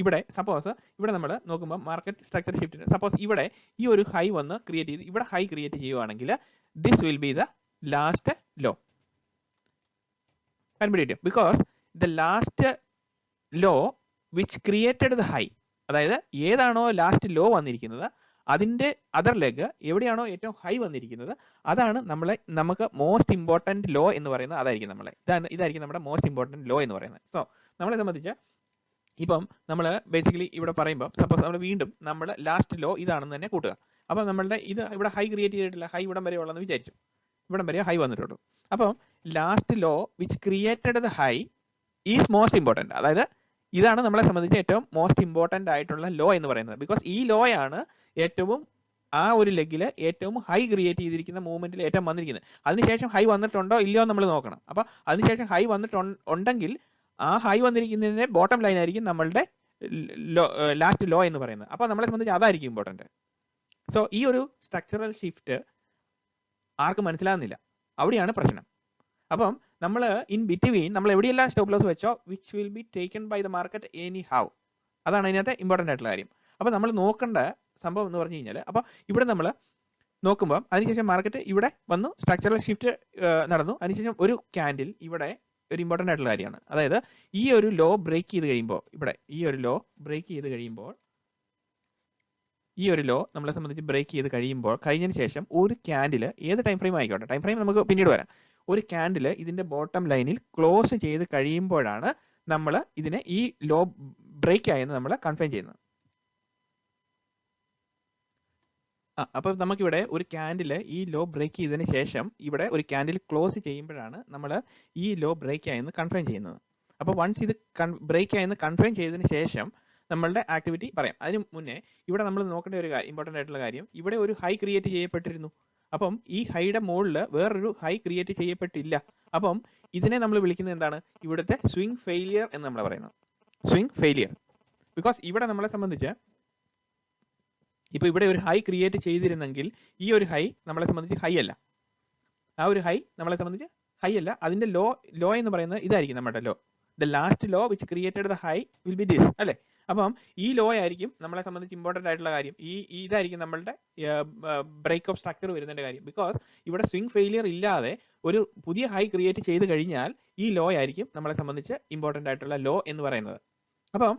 ഇവിടെ സപ്പോസ് ഇവിടെ നമ്മൾ നോക്കുമ്പോൾ മാർക്കറ്റ് സ്ട്രക്ചർ ഷിഫ്റ്റ്, സപ്പോസ് ഇവിടെ ഈ ഒരു ഹൈ വന്ന് ക്രിയേറ്റ് ചെയ്ത് ഇവിടെ ഹൈ ക്രിയേറ്റ് ചെയ്യുവാണെങ്കിൽ this will be the last low. Because the last low which created the high, അതായത് ഏതാണോ ലാസ്റ്റ് ലോ വന്നിരിക്കുന്നത് അതിൻ്റെ അതർ ലെഗ് എവിടെയാണോ ഏറ്റവും ഹൈ വന്നിരിക്കുന്നത് അതാണ് നമുക്ക് മോസ്റ്റ് ഇമ്പോർട്ടൻറ്റ് ലോ എന്ന് പറയുന്നത്. അതായിരിക്കും ഇതായിരിക്കും നമ്മുടെ മോസ്റ്റ് ഇമ്പോർട്ടൻറ്റ് ലോ എന്ന് പറയുന്നത്. സോ നമ്മളെ സംബന്ധിച്ച് ഇപ്പം നമ്മൾ ബേസിക്കലി ഇവിടെ പറയുമ്പോൾ സപ്പോസ് നമ്മൾ ലാസ്റ്റ് ലോ ഇതാണെന്ന് തന്നെ കൂട്ടുക. അപ്പം നമ്മളുടെ ഇത് ഇവിടെ ഹൈ ക്രിയേറ്റ് ചെയ്തിട്ടില്ല, ഹൈ ഇവിടം വരെ ഉള്ളതെന്ന് വിചാരിച്ചു, ഇവിടം വരെ ഹൈ വന്നിട്ടുള്ളൂ. അപ്പം last low which created the high is most important, അതായത് ഇതാണ് നമ്മളെ സംബന്ധിച്ച് ഏറ്റവും മോസ്റ്റ് ഇമ്പോർട്ടൻ്റ് ആയിട്ടുള്ള ലോ എന്ന് പറയുന്നത്. ബിക്കോസ് ഈ ലോ ആണ് ഏറ്റവും ആ ഒരു ലെഗിൽ ഏറ്റവും ഹൈ ക്രിയേറ്റ് ചെയ്തിരിക്കുന്ന മൂവ്മെന്റിൽ ഏറ്റവും വന്നിരിക്കുന്നത്. അതിനുശേഷം ഹൈ വന്നിട്ടുണ്ടോ ഇല്ലയോ നമ്മൾ നോക്കണം. അപ്പോൾ അതിനുശേഷം ഹൈ വന്നിട്ടുണ്ടെങ്കിൽ ആ ഹൈ വന്നിരിക്കുന്നതിൻ്റെ ബോട്ടം ലൈൻ ആയിരിക്കും നമ്മളുടെ ലാസ്റ്റ് ലോ എന്ന് പറയുന്നത്. അപ്പോൾ നമ്മളെ സംബന്ധിച്ച് അതായിരിക്കും ഇമ്പോർട്ടൻറ്റ്. സോ ഈ ഒരു സ്ട്രക്ചറൽ ഷിഫ്റ്റ് ആർക്കും മനസ്സിലാകുന്നില്ല, അവിടെയാണ് പ്രശ്നം. അപ്പം നമ്മൾ ഇൻ ബിറ്റ്വീൻ നമ്മൾ എവിടെയെല്ലാം സ്റ്റോപ്പ് ലോസ് വെച്ചോ which will be taken by the market anyhow, അതാണ് അതിനകത്ത് ഇമ്പോർട്ടൻ്റ് ആയിട്ടുള്ള കാര്യം. അപ്പോൾ നമ്മൾ നോക്കേണ്ട സംഭവം എന്ന് പറഞ്ഞു കഴിഞ്ഞാൽ, അപ്പോൾ ഇവിടെ നമ്മൾ നോക്കുമ്പോൾ അതിനുശേഷം മാർക്കറ്റ് ഇവിടെ വന്നു, സ്ട്രക്ചറൽ ഷിഫ്റ്റ് നടന്നു, അതിനുശേഷം ഒരു ക്യാൻഡിൽ ഇവിടെ ഒരു ഇമ്പോർട്ടൻ്റ് ആയിട്ടുള്ള കാര്യമാണ്. അതായത് ഈ ഒരു ലോ ബ്രേക്ക് ചെയ്ത് കഴിയുമ്പോൾ, ഇവിടെ ഈ ഒരു ലോ ബ്രേക്ക് ചെയ്ത് കഴിയുമ്പോൾ, ഈ ഒരു ലോ നമ്മളെ സംബന്ധിച്ച് ബ്രേക്ക് ചെയ്ത് കഴിഞ്ഞതിന് ശേഷം ഒരു ക്യാൻഡിൽ ഏത് ടൈം ഫ്രെയിം ആയിക്കോട്ടെ, ടൈം ഫ്രെയിം നമുക്ക് പിന്നീട് വരാം, ഒരു ക്യാൻഡിൽ ഇതിൻ്റെ ബോട്ടം ലൈനിൽ ക്ലോസ് ചെയ്ത് കഴിയുമ്പോഴാണ് നമ്മൾ ഇതിനെ ഈ ലോ ബ്രേക്ക് ആയെന്ന് നമ്മൾ കൺഫേം ചെയ്യുന്നത്. അപ്പോൾ നമുക്കിവിടെ ഒരു ക്യാൻഡിൽ ഈ ലോ ബ്രേക്ക് ചെയ്തതിന് ശേഷം ഇവിടെ ഒരു ക്യാൻഡിൽ ക്ലോസ് ചെയ്യുമ്പോഴാണ് നമ്മൾ ഈ ലോ ബ്രേക്ക് ആയെന്ന് കൺഫേം ചെയ്യുന്നത്. അപ്പോൾ വൺസ് ഇത് ബ്രേക്ക് ആയെന്ന് കൺഫേം ചെയ്തതിന് ശേഷം നമ്മളുടെ ആക്ടിവിറ്റി പറയാം. അതിന് മുന്നേ ഇവിടെ നമ്മൾ നോക്കേണ്ട ഒരു ഇമ്പോർട്ടൻ്റ് ആയിട്ടുള്ള കാര്യം, ഇവിടെ ഒരു ഹൈ ക്രിയേറ്റ് ചെയ്യപ്പെട്ടിരുന്നു. അപ്പം ഈ ഹൈയുടെ മുകളിൽ വേറൊരു ഹൈ ക്രിയേറ്റ് ചെയ്യപ്പെട്ടില്ല. അപ്പം ഇതിനെ നമ്മൾ വിളിക്കുന്നത് എന്താണ്? ഇവിടുത്തെ സ്വിംഗ് ഫെയിലിയർ എന്ന് നമ്മൾ പറയുന്നത്. Swing failure. ബിക്കോസ് ഇവിടെ നമ്മളെ സംബന്ധിച്ച് ഇപ്പോൾ ഇവിടെ ഒരു ഹൈ ക്രിയേറ്റ് ചെയ്തിരുന്നെങ്കിൽ ഈ ഒരു ഹൈ നമ്മളെ സംബന്ധിച്ച് ഹൈ അല്ല, ആ ഒരു ഹൈ നമ്മളെ സംബന്ധിച്ച് ഹൈ അല്ല. അതിൻ്റെ ലോ എന്ന് പറയുന്നത് ഇതായിരിക്കും നമ്മുടെ low. The last low which created the high will be this, അല്ലേ? അപ്പം ഈ ലോ ആയിരിക്കും നമ്മളെ സംബന്ധിച്ച് ഇമ്പോർട്ടൻ്റ് ആയിട്ടുള്ള കാര്യം. ഇതായിരിക്കും നമ്മളുടെ ബ്രേക്ക് ഓഫ് സ്ട്രക്ചർ വരുന്നതിൻ്റെ കാര്യം. ബിക്കോസ് ഇവിടെ സ്വിംഗ് ഫെയിലിയർ ഇല്ലാതെ ഒരു പുതിയ ഹൈ ക്രിയേറ്റ് ചെയ്ത് കഴിഞ്ഞാൽ ഈ ലോ ആയിരിക്കും നമ്മളെ സംബന്ധിച്ച് ഇമ്പോർട്ടൻ്റ് ആയിട്ടുള്ള ലോ എന്ന് പറയുന്നത്. അപ്പം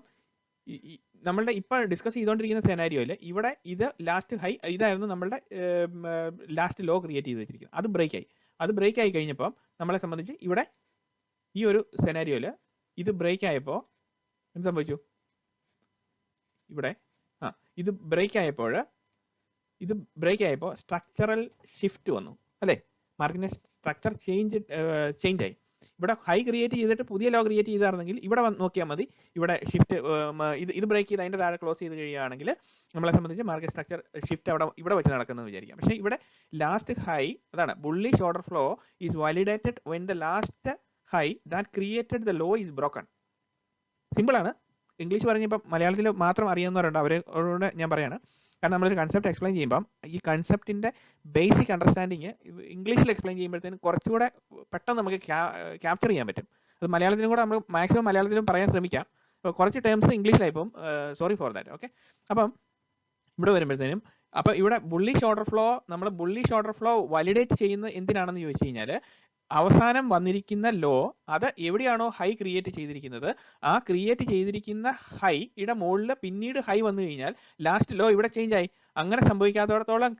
നമ്മളുടെ ഇപ്പോൾ ഡിസ്കസ് ചെയ്തുകൊണ്ടിരിക്കുന്ന സെനാരിയോയിൽ ഇവിടെ ഇത് ലാസ്റ്റ് ഹൈ ഇതായിരുന്നു നമ്മളുടെ ലാസ്റ്റ് ലോ ക്രിയേറ്റ് ചെയ്ത് വെച്ചിരിക്കുന്നത്. അത് ബ്രേക്ക് ആയി കഴിഞ്ഞപ്പോൾ നമ്മളെ സംബന്ധിച്ച് ഇവിടെ ഈ ഒരു സെനാരിയോയിൽ ഇത് ബ്രേക്ക് ആയപ്പോൾ എന്ത് സംഭവിച്ചു? ഇവിടെ ഇത് ബ്രേക്ക് ആയപ്പോൾ സ്ട്രക്ചറൽ ഷിഫ്റ്റ് വന്നു അല്ലേ? മാർക്കറ്റിൻ്റെ സ്ട്രക്ചർ ചേഞ്ച് ആയി. ഇവിടെ ഹൈ ക്രിയേറ്റ് ചെയ്തിട്ട് പുതിയ ലോ ക്രിയേറ്റ് ചെയ്തായിരുന്നെങ്കിൽ ഇവിടെ നോക്കിയാൽ മതി. ഇവിടെ ഷിഫ്റ്റ് ഇത് ബ്രേക്ക് ചെയ്ത് അതിൻ്റെ താഴെ ക്ലോസ് ചെയ്ത് കഴിയുകയാണെങ്കിൽ നമ്മളെ സംബന്ധിച്ച് മാർക്കറ്റ് സ്ട്രക്ചർ ഷിഫ്റ്റ് ഇവിടെ വെച്ച് നടക്കുന്നത് വിചാരിക്കാം. പക്ഷേ ഇവിടെ ലാസ്റ്റ് ഹൈ അതാണ് bullish order flow is validated when the last high that created the law is broken. സിമ്പിളാണ്. ഇംഗ്ലീഷ് പറഞ്ഞപ്പോൾ മലയാളത്തിൽ മാത്രം അറിയാവുന്നവരുണ്ട്, അവരോട് ഞാൻ പറയാണ്. കാരണം നമ്മളൊരു കൺസെപ്റ്റ് എക്സ്പ്ലെയിൻ ചെയ്യുമ്പം ഈ കൺസെപ്റ്റിൻ്റെ ബേസിക് അണ്ടർസ്റ്റാൻഡിങ് ഇംഗ്ലീഷിൽ എക്സ്പ്ലെയിൻ ചെയ്യുമ്പോഴത്തേനും കുറച്ചുകൂടെ പെട്ടെന്ന് നമുക്ക് ക്യാപ്ചർ ചെയ്യാൻ പറ്റും. അത് മലയാളത്തിലും കൂടെ നമ്മൾ മാക്സിമം മലയാളത്തിലും പറയാൻ ശ്രമിക്കാം. അപ്പോൾ കുറച്ച് ടേംസ് ഇംഗ്ലീഷിലായിപ്പം സോറി ഫോർ ദാറ്റ്. ഓക്കെ, അപ്പം ഇവിടെ വരുമ്പോഴത്തേനും അപ്പോൾ ഇവിടെ ബുള്ളിഷ് ഓർഡർ ഫ്ലോ വാലിഡേറ്റ് ചെയ്യുന്നത് എന്തിനാണെന്ന് ചോദിച്ചു കഴിഞ്ഞാൽ അവസാനം വന്നിരിക്കുന്ന ലോ അത് എവിടെയാണോ ഹൈ ക്രിയേറ്റ് ചെയ്തിരിക്കുന്നത് ആ ക്രിയേറ്റ് ചെയ്തിരിക്കുന്ന ഹൈയുടെ മുകളിൽ പിന്നീട് ഹൈ വന്നു കഴിഞ്ഞാൽ ലാസ്റ്റ് ലോ ഇവിടെ ചേഞ്ച് ആയി. അങ്ങനെ സംഭവിക്കാത്തടത്തോളം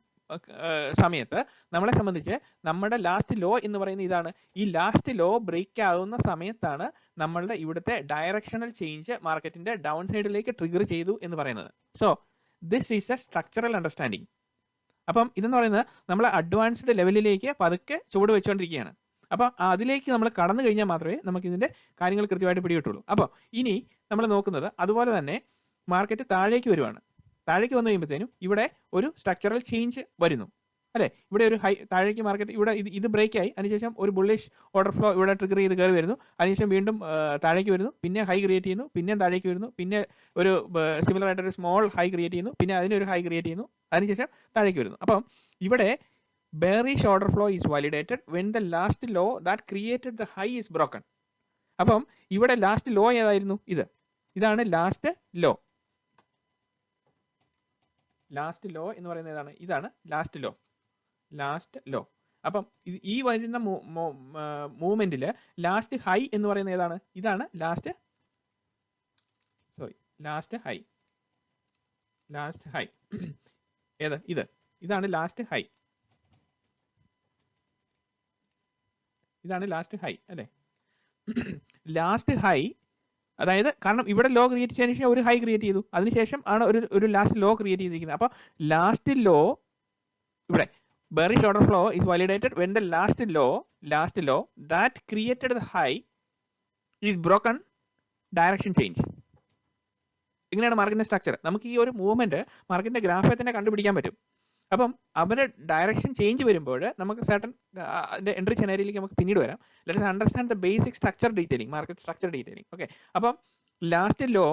സമയത്ത് നമ്മളെ സംബന്ധിച്ച് നമ്മുടെ ലാസ്റ്റ് ലോ എന്ന് പറയുന്നത് ഇതാണ്. ഈ ലാസ്റ്റ് ലോ ബ്രേക്ക് ആകുന്ന സമയത്താണ് നമ്മളുടെ ഇവിടുത്തെ ഡയറക്ഷണൽ ചേഞ്ച് മാർക്കറ്റിൻ്റെ ഡൗൺ സൈഡിലേക്ക് ട്രിഗർ ചെയ്തു എന്ന് പറയുന്നത്. So this is A structural understanding. അപ്പം ഇതെന്ന് പറയുന്നത് നമ്മൾ അഡ്വാൻസ്ഡ് ലെവലിലേക്ക് പതുക്കെ ചുവട് വെച്ചുകൊണ്ടിരിക്കുകയാണ്. അപ്പോൾ അതിലേക്ക് നമ്മൾ കടന്നു കഴിഞ്ഞാൽ മാത്രമേ നമുക്ക് ഇതിൻ്റെ കാര്യങ്ങൾ കൃത്യമായിട്ട് പിടികിട്ടുള്ളൂ. അപ്പോൾ ഇനി നമ്മൾ നോക്കുന്നത് അതുപോലെ തന്നെ മാർക്കറ്റ് താഴേക്ക് വരുവാണ്. താഴേക്ക് വന്നു കഴിയുമ്പോഴത്തേനും ഇവിടെ ഒരു സ്ട്രക്ചറൽ ചേഞ്ച് വരുന്നു അല്ലേ? ഇവിടെ ഒരു ഹൈ താഴേക്ക് മാർക്കറ്റ് ഇവിടെ ഇത് ബ്രേക്ക് ആയി, അതിനുശേഷം ഒരു ബുള്ളിഷ് ഓർഡർ ഫ്ലോ ഇവിടെ ട്രിഗർ ചെയ്ത് കയറി വരുന്നു. അതിനുശേഷം വീണ്ടും താഴേക്ക് വരുന്നു, പിന്നെ ഹൈ ക്രിയേറ്റ് ചെയ്യുന്നു, പിന്നെ താഴേക്ക് വരുന്നു, പിന്നെ ഒരു സിമിലർ ആയിട്ടൊരു സ്മോൾ ഹൈ ക്രിയേറ്റ് ചെയ്യുന്നു, പിന്നെ അതിനൊരു ഹൈ ക്രിയേറ്റ് ചെയ്യുന്നു, അതിനുശേഷം താഴേക്ക് വരുന്നു. അപ്പം ഇവിടെ bearish order flow is validated when the last low that created the high is broken. അപ്പം ഇവിടെ ലാസ്റ്റ് ലോ ഏതായിരുന്നു? ഇതാണ് ലാസ്റ്റ് ലോ എന്ന് പറയുന്നത് ഏതാണ്? ഇതാണ് ലാസ്റ്റ് ലോ. അപ്പം ഈ വരുന്ന മൂവ്മെന്റിൽ ലാസ്റ്റ് ഹൈ എന്ന് പറയുന്നത് ഏതാണ്? ഇതാണ് ലാസ്റ്റ് ഹൈ. ഇതാണ് ലാസ്റ്റ് ഹൈ. ഇതാണ് ലാസ്റ്റ് ഹൈ അല്ലേ? ലാസ്റ്റ് ഹൈ അതായത് കാരണം ഇവിടെ ലോ ക്രിയേറ്റ് ചെയ്തതിന് ശേഷം ഒരു ഹൈ ക്രിയേറ്റ് ചെയ്തു, അതിനുശേഷം ആണ് ഒരു ലാസ്റ്റ് ലോ ക്രിയേറ്റ് ചെയ്തിരിക്കുന്നത്. അപ്പോൾ ലാസ്റ്റ് ലോ ഇവിടെ bearish order flow is validated when the last low that created the high is broken, direction change. ഇങ്ങനെയാണ് മാർക്കറ്റിൻ്റെ സ്ട്രക്ചർ. നമുക്ക് ഈ ഒരു മൂവ്മെൻറ്റ് മാർക്കറ്റിൻ്റെ ഗ്രാഫിൽ തന്നെ കണ്ടുപിടിക്കാൻ പറ്റും. അപ്പം അവരുടെ ഡയറക്ഷൻ ചേഞ്ച് വരുമ്പോൾ നമുക്ക് സർട്ടൺ അതിൻ്റെ എൻട്രി സെനാരിയിലേക്ക് നമുക്ക് പിന്നീട് വരാം. Let's understand the basic structure detailing, market structure detailing. Okay, അപ്പം last low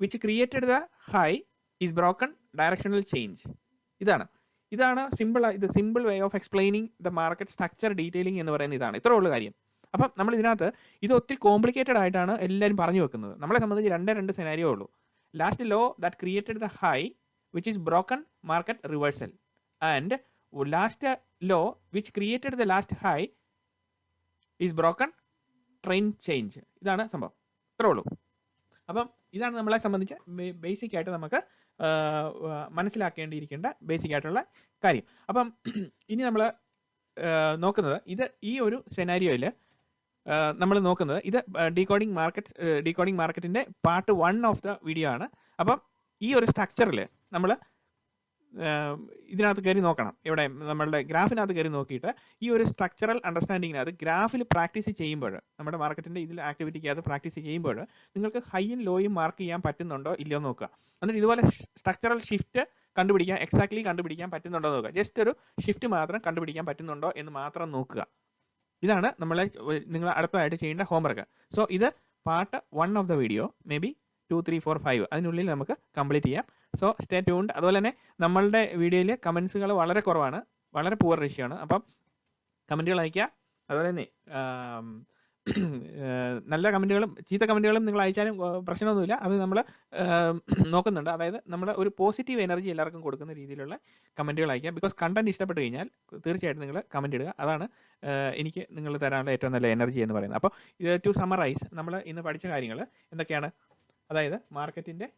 which created the high is broken, directional change. ഇതാണ് simple way of explaining the market structure detailing എന്ന് പറയുന്നത് ഇതാണ്. ഇത്രേ ഉള്ളൂ കാര്യം. അപ്പം നമ്മൾ ഇതിനകത്ത് ഇത് ഒത്തിരി കോംപ്ലിക്കേറ്റഡ് ആയിട്ടാണ് എല്ലാവരും പറഞ്ഞു വെക്കുന്നത്. നമ്മളെ സംബന്ധിച്ച് രണ്ട് സെനാരിയോ ഉള്ളൂ. Last low that created the high which is broken, market reversal, and last low which created the last high is broken, trend change. ഇതാണ് സംഭവം. ഇത്രേ ഉള്ളൂ. അപ്പം ഇതാണ് നമ്മളെ സംബന്ധിച്ച് ബേസിക് ആയിട്ട് നമുക്ക് മനസ്സിലാക്കേണ്ടിയിരിക്കേണ്ട ബേസിക് ആയിട്ടുള്ള കാര്യം. അപ്പം ഇനി നമ്മൾ നോക്കുന്നത് ഈ ഒരു സെനാരിയോയിൽ നമ്മൾ നോക്കുന്നത് ഡീകോഡിംഗ് മാർക്കറ്റിൻ്റെ പാർട്ട് 1 ഓഫ് ദ വീഡിയോ ആണ്. അപ്പം ഈ ഒരു സ്ട്രക്ചറിൽ നമ്മൾ ഇതിനകത്ത് കയറി നോക്കണം. ഇവിടെ നമ്മളുടെ ഗ്രാഫിനകത്ത് കയറി നോക്കിയിട്ട് ഈ ഒരു സ്ട്രക്ചറൽ അണ്ടർസ്റ്റാൻഡിങ്ങിനകത്ത് ഗ്രാഫിൽ പ്രാക്ടീസ് ചെയ്യുമ്പോൾ, നമ്മുടെ മാർക്കറ്റിൻ്റെ ഇതിൽ ആക്ടിവിറ്റിക്കകത്ത് പ്രാക്ടീസ് ചെയ്യുമ്പോൾ നിങ്ങൾക്ക് ഹൈയും ലോയും മാർക്ക് ചെയ്യാൻ പറ്റുന്നുണ്ടോ ഇല്ലയോ നോക്കുക. എന്നിട്ട് ഇതുപോലെ സ്ട്രക്ചറൽ ഷിഫ്റ്റ് എക്സാക്ട്ലി കണ്ടുപിടിക്കാൻ പറ്റുന്നുണ്ടോ നോക്കുക. ജസ്റ്റ് ഒരു ഷിഫ്റ്റ് മാത്രം കണ്ടുപിടിക്കാൻ പറ്റുന്നുണ്ടോ എന്ന് മാത്രം നോക്കുക. ഇതാണ് നിങ്ങൾ അടുത്തതായിട്ട് ചെയ്യേണ്ട ഹോംവർക്ക്. സോ ഇത് part 1 of the video, may be 2, 3, 4, 5 അതിനുള്ളിൽ നമുക്ക് കംപ്ലീറ്റ് ചെയ്യാം. So stay tuned. അതുപോലെ തന്നെ നമ്മളുടെ വീഡിയോയിൽ കമൻസുകൾ വളരെ കുറവാണ്, വളരെ പുവർ റേഷ്യോ ആണ്. അപ്പം കമൻറ്റുകൾ അയയ്ക്കുക. അതുപോലെ തന്നെ നല്ല കമൻറ്റുകളും ചീത്ത കമൻറ്റുകളും നിങ്ങൾ അയച്ചാലും പ്രശ്നമൊന്നുമില്ല. അത് നമ്മൾ നോക്കുന്നുണ്ട്. അതായത് നമ്മൾ ഒരു പോസിറ്റീവ് എനർജി എല്ലാവർക്കും കൊടുക്കുന്ന രീതിയിലുള്ള കമൻറ്റുകൾ അയക്കുക. ബിക്കോസ് കണ്ടന്റ് ഇഷ്ടപ്പെട്ട് കഴിഞ്ഞാൽ തീർച്ചയായിട്ടും നിങ്ങൾ കമൻറ്റ് ഇടുക. അതാണ് എനിക്ക് നിങ്ങൾ തരാനുള്ള ഏറ്റവും നല്ല എനർജി എന്ന് പറയുന്നത്. അപ്പോൾ ടു സമ്മറൈസ്, നമ്മൾ ഇന്ന് പഠിച്ച കാര്യങ്ങൾ എന്തൊക്കെയാണ്? അതായത് മാർക്കറ്റിൻ്റെ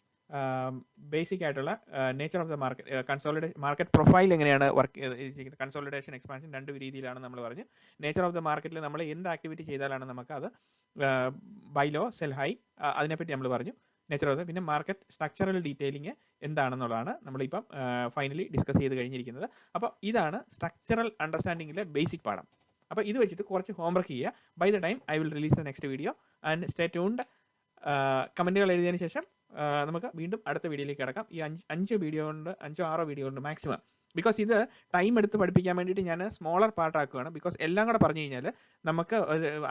ബേസിക് ആയിട്ടുള്ള nature of the market market profile എങ്ങനെയാണ് വർക്ക് ചെയ്യുന്നത്, കൺസോളിഡേഷൻ എക്സ്പാൻഷൻ 2 രീതിയിലാണ് നമ്മൾ പറഞ്ഞു. നേച്ചർ ഓഫ് ദ മാർക്കറ്റിൽ നമ്മൾ എന്ത് ആക്ടിവിറ്റി ചെയ്താലാണ് നമുക്ക് അത് ബൈ ലോ സെൽ ഹൈ, അതിനെപ്പറ്റി നമ്മൾ പറഞ്ഞു. നേച്ചർ ഓഫ് ദ, പിന്നെ മാർക്കറ്റ് സ്ട്രക്ചറൽ ഡീറ്റെയിലിംഗ് എന്താണെന്നുള്ളതാണ് നമ്മളിപ്പം ഫൈനലി ഡിസ്കസ് ചെയ്ത് കഴിഞ്ഞിരിക്കുന്നത്. അപ്പോൾ ഇതാണ് സ്ട്രക്ചറൽ അണ്ടർസ്റ്റാൻഡിങ്ങിലെ ബേസിക് പാഠം. അപ്പോൾ ഇത് വെച്ചിട്ട് കുറച്ച് ഹോംവർക്ക് ചെയ്യുക. By the time I will release the next video and stay tuned. കമൻറ്റുകൾ എഴുതിയതിന് ശേഷം നമുക്ക് വീണ്ടും അടുത്ത വീഡിയോയിലേക്ക് കിടക്കാം. ഈ 5 വീഡിയോ കൊണ്ട് 5-6 വീഡിയോ കൊണ്ട് മാക്സിമം, ബിക്കോസ് ഇത് ടൈം എടുത്ത് പഠിപ്പിക്കാൻ വേണ്ടിയിട്ട് ഞാൻ സ്മോളർ പാർട്ട് ആക്കുകയാണ്. ബിക്കോസ് എല്ലാം കൂടെ പറഞ്ഞു കഴിഞ്ഞാൽ നമുക്ക്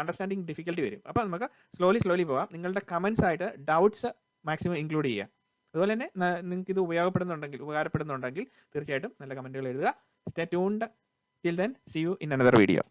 അണ്ടർസ്റ്റാൻഡിങ് ഡിഫിക്കൽട്ടി വരും. അപ്പോൾ നമുക്ക് സ്ലോലി പോകാം. നിങ്ങളുടെ കമൻസ് ആയിട്ട് ഡൗട്ട്സ് മാക്സിമം ഇൻക്ലൂഡ് ചെയ്യുക. അതുപോലെ തന്നെ നിങ്ങൾക്ക് ഇത് ഉപകാരപ്പെടുന്നുണ്ടെങ്കിൽ തീർച്ചയായിട്ടും നല്ല കമൻറ്റുകൾ എഴുതുക. Stay tuned. Till then see you in another video.